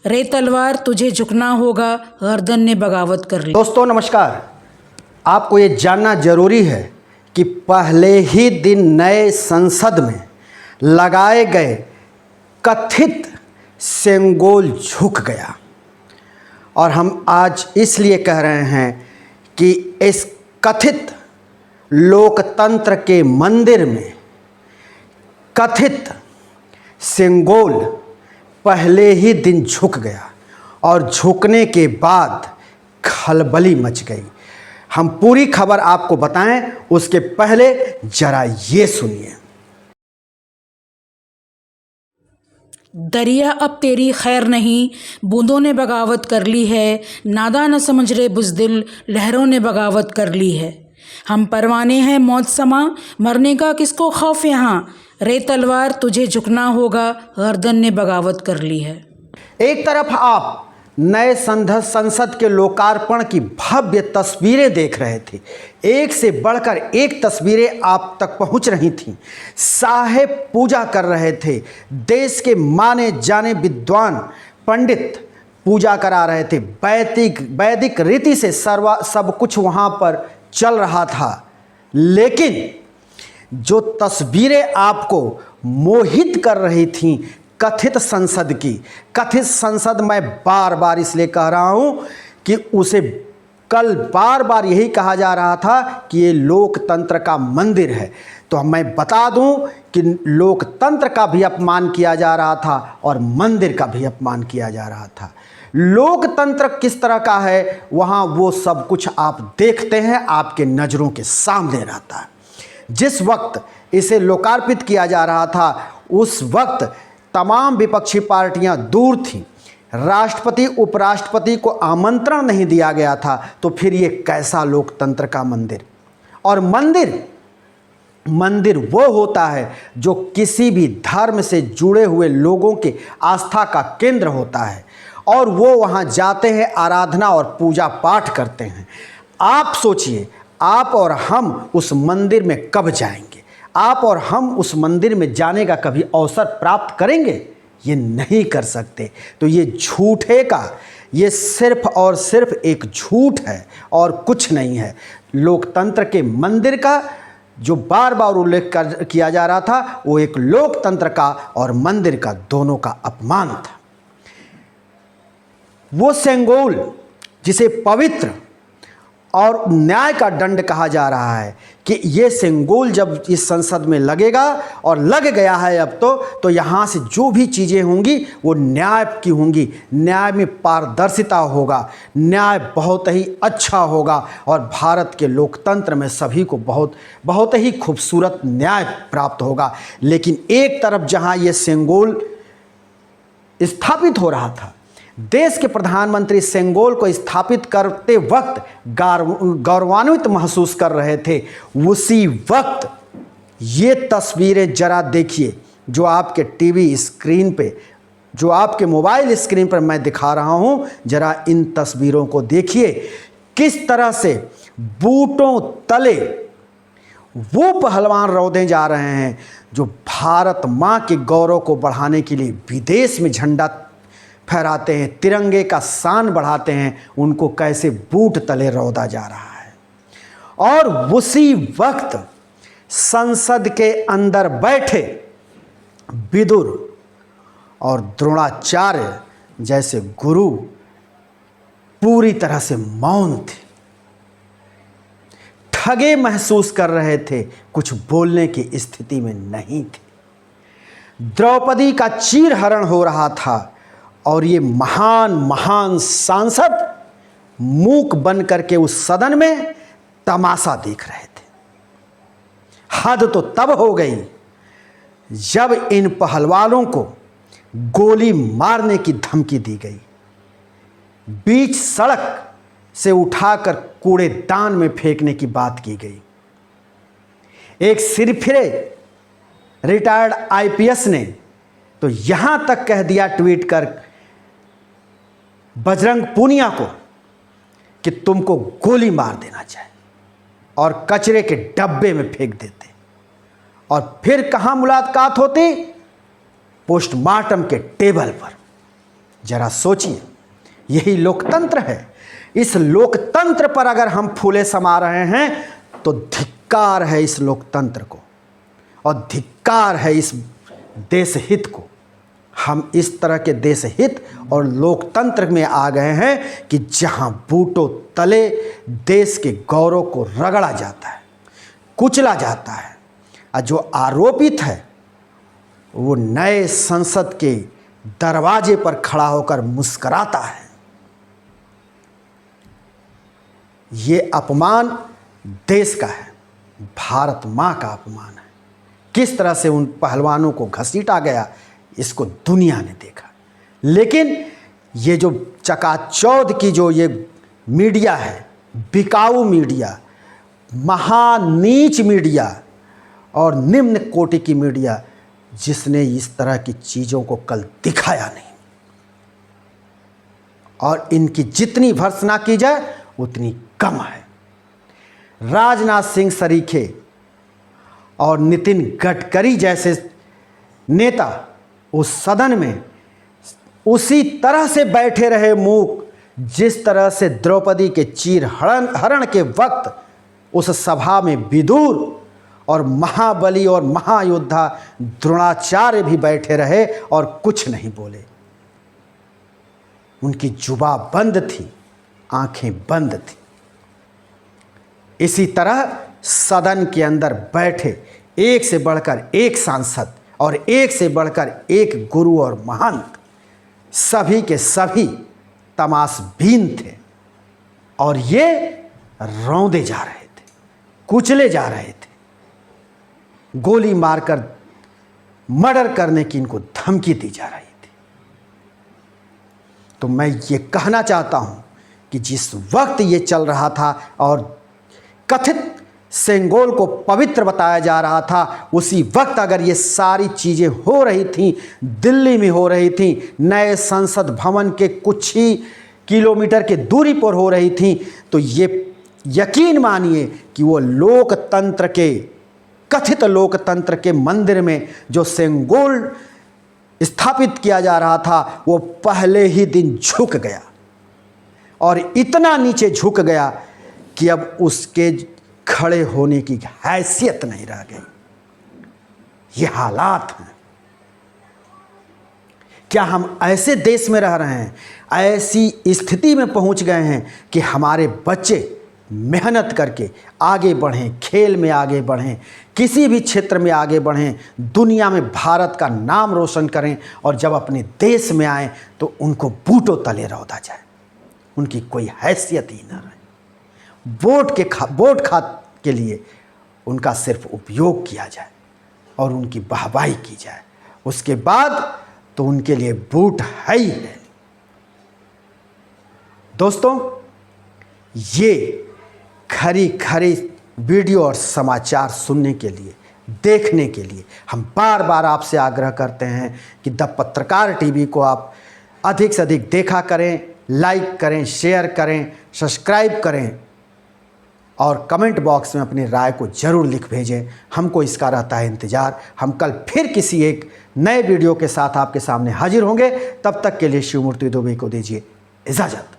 रे तलवार तुझे झुकना होगा, गर्दन ने बगावत कर ली। दोस्तों नमस्कार। आपको ये जानना जरूरी है कि पहले ही दिन नए संसद में लगाए गए कथित सेंगोल झुक गया। और हम आज इसलिए कह रहे हैं कि इस कथित लोकतंत्र के मंदिर में कथित सेंगोल पहले ही दिन झुक गया और झुकने के बाद खलबली मच गई। हम पूरी खबर आपको बताएं, उसके पहले जरा ये सुनिए। दरिया अब तेरी खैर नहीं, बूंदों ने बगावत कर ली है। नादा न समझ रे बुज़दिल, लहरों ने बगावत कर ली है। हम परवाने हैं मौत समा, मरने का किसको खौफ यहाँ। रे तलवार तुझे झुकना होगा, गर्दन ने बगावत कर ली है। एक तरफ आप नए संसद के लोकार्पण की भव्य तस्वीरें देख रहे थे। एक से बढ़कर एक तस्वीरें आप तक पहुंच रही थीं। साहेब पूजा कर रहे थे। देश के माने जाने विद्वान पंडित पूजा करा रहे थे। वैदिक रीति से सब कुछ वहां पर चल रहा था। लेकिन जो तस्वीरें आपको मोहित कर रही थीं कथित संसद मैं बार बार इसलिए कह रहा हूं कि उसे कल बार बार यही कहा जा रहा था कि ये लोकतंत्र का मंदिर है। तो मैं बता दूं कि लोकतंत्र का भी अपमान किया जा रहा था और मंदिर का भी अपमान किया जा रहा था। लोकतंत्र किस तरह का है वहां वो सब कुछ आप देखते हैं, आपके नज़रों के सामने रहता है। जिस वक्त इसे लोकार्पित किया जा रहा था उस वक्त तमाम विपक्षी पार्टियां दूर थीं। राष्ट्रपति उपराष्ट्रपति को आमंत्रण नहीं दिया गया था। तो फिर ये कैसा लोकतंत्र का मंदिर। और मंदिर वो होता है जो किसी भी धर्म से जुड़े हुए लोगों के आस्था का केंद्र होता है और वो वहाँ जाते हैं, आराधना और पूजा पाठ करते हैं। आप सोचिए, आप और हम उस मंदिर में कब जाएंगे? आप और हम उस मंदिर में जाने का कभी अवसर प्राप्त करेंगे? ये नहीं कर सकते। तो ये झूठे का, ये सिर्फ और सिर्फ एक झूठ है और कुछ नहीं है। लोकतंत्र के मंदिर का जो बार बार उल्लेख किया जा रहा था वो एक लोकतंत्र का और मंदिर का दोनों का अपमान था। वो सेंगोल जिसे पवित्र और न्याय का दंड कहा जा रहा है कि ये सेंगोल जब इस संसद में लगेगा और लग गया है अब तो यहाँ से जो भी चीज़ें होंगी वो न्याय की होंगी। न्याय में पारदर्शिता होगा, न्याय बहुत ही अच्छा होगा और भारत के लोकतंत्र में सभी को बहुत ही खूबसूरत न्याय प्राप्त होगा। लेकिन एक तरफ जहाँ ये सेंगोल स्थापित हो रहा था, देश के प्रधानमंत्री सेंगोल को स्थापित करते वक्त गौरवान्वित महसूस कर रहे थे, उसी वक्त ये तस्वीरें जरा देखिए जो आपके टीवी स्क्रीन पे, जो आपके मोबाइल स्क्रीन पर मैं दिखा रहा हूं। जरा इन तस्वीरों को देखिए, किस तरह से बूटों तले वो पहलवान रौंदे जा रहे हैं जो भारत माँ के गौरव को बढ़ाने के लिए विदेश में झंडा फहराते हैं, तिरंगे का शान बढ़ाते हैं। उनको कैसे बूट तले रौंदा जा रहा है। और उसी वक्त संसद के अंदर बैठे विदुर और द्रोणाचार्य जैसे गुरु पूरी तरह से मौन थे, ठगे महसूस कर रहे थे, कुछ बोलने की स्थिति में नहीं थे। द्रौपदी का चीरहरण हो रहा था और ये महान सांसद मूक बन करके उस सदन में तमाशा देख रहे थे। हद तो तब हो गई जब इन पहलवानों को गोली मारने की धमकी दी गई। बीच सड़क से उठाकर कूड़ेदान में फेंकने की बात की गई। एक सिरफिरे रिटायर्ड आईपीएस ने तो यहां तक कह दिया ट्वीट कर बजरंग पूनिया को कि तुमको गोली मार देना चाहिए और कचरे के डब्बे में फेंक देते। और फिर कहां मुलाकात होती? पोस्टमार्टम के टेबल पर, जरा सोचिए, यही लोकतंत्र है। इस लोकतंत्र पर अगर हम फूले समा रहे हैं तो धिक्कार है इस लोकतंत्र को और धिक्कार है इस देश हित को। हम इस तरह के देश हित और लोकतंत्र में आ गए हैं कि जहां बूटों तले देश के गौरव को रगड़ा जाता है, कुचला जाता है, और जो आरोपित है वो नए संसद के दरवाजे पर खड़ा होकर मुस्कुराता है। ये अपमान देश का है, भारत माँ का अपमान है। किस तरह से उन पहलवानों को घसीटा गया इसको दुनिया ने देखा। लेकिन ये जो चकाचौंध की जो ये मीडिया है, बिकाऊ मीडिया, महानीच मीडिया और निम्न कोटि की मीडिया, जिसने इस तरह की चीज़ों को कल दिखाया नहीं, और इनकी जितनी भर्त्सना की जाए उतनी कम है। राजनाथ सिंह सरीखे और नितिन गडकरी जैसे नेता उस सदन में उसी तरह से बैठे रहे मूक जिस तरह से द्रौपदी के चीर हरण के वक्त उस सभा में विदुर और महाबली और महायोद्धा द्रोणाचार्य भी बैठे रहे और कुछ नहीं बोले। उनकी जुबां बंद थी, आंखें बंद थी। इसी तरह सदन के अंदर बैठे एक से बढ़कर एक सांसद और एक से बढ़कर एक गुरु और महंत, सभी के सभी तमाशबीन थे और ये रौंदे जा रहे थे, कुचले जा रहे थे, गोली मारकर मर्डर करने की इनको धमकी दी जा रही थी। तो मैं ये कहना चाहता हूं कि जिस वक्त ये चल रहा था और कथित सेंगोल को पवित्र बताया जा रहा था, उसी वक्त अगर ये सारी चीज़ें हो रही थीं, दिल्ली में हो रही थीं, नए संसद भवन के कुछ ही किलोमीटर की दूरी पर हो रही थीं, तो ये यकीन मानिए कि वो लोकतंत्र के, कथित लोकतंत्र के मंदिर में जो सेंगोल स्थापित किया जा रहा था, वो पहले ही दिन झुक गया और इतना नीचे झुक गया कि अब उसके खड़े होने की हैसियत नहीं रह गई। ये हालात हैं। क्या हम ऐसे देश में रह रहे हैं, ऐसी स्थिति में पहुंच गए हैं कि हमारे बच्चे मेहनत करके आगे बढ़ें, खेल में आगे बढ़ें, किसी भी क्षेत्र में आगे बढ़ें, दुनिया में भारत का नाम रोशन करें, और जब अपने देश में आएं तो उनको बूटों तले रौंदा जाए, उनकी कोई हैसियत ही न रहे। वोट के लिए उनका सिर्फ उपयोग किया जाए और उनकी वाहवाही की जाए, उसके बाद तो उनके लिए बूट है ही है। दोस्तों, ये खरी खरी वीडियो और समाचार सुनने के लिए, देखने के लिए हम बार बार आपसे आग्रह करते हैं कि द पत्रकार टीवी को आप अधिक से अधिक देखा करें, लाइक करें, शेयर करें, सब्सक्राइब करें और कमेंट बॉक्स में अपनी राय को ज़रूर लिख भेजें। हमको इसका रहता है इंतज़ार। हम कल फिर किसी एक नए वीडियो के साथ आपके सामने हाजिर होंगे। तब तक के लिए शिवमूर्ति दुबे को दीजिए इजाज़त।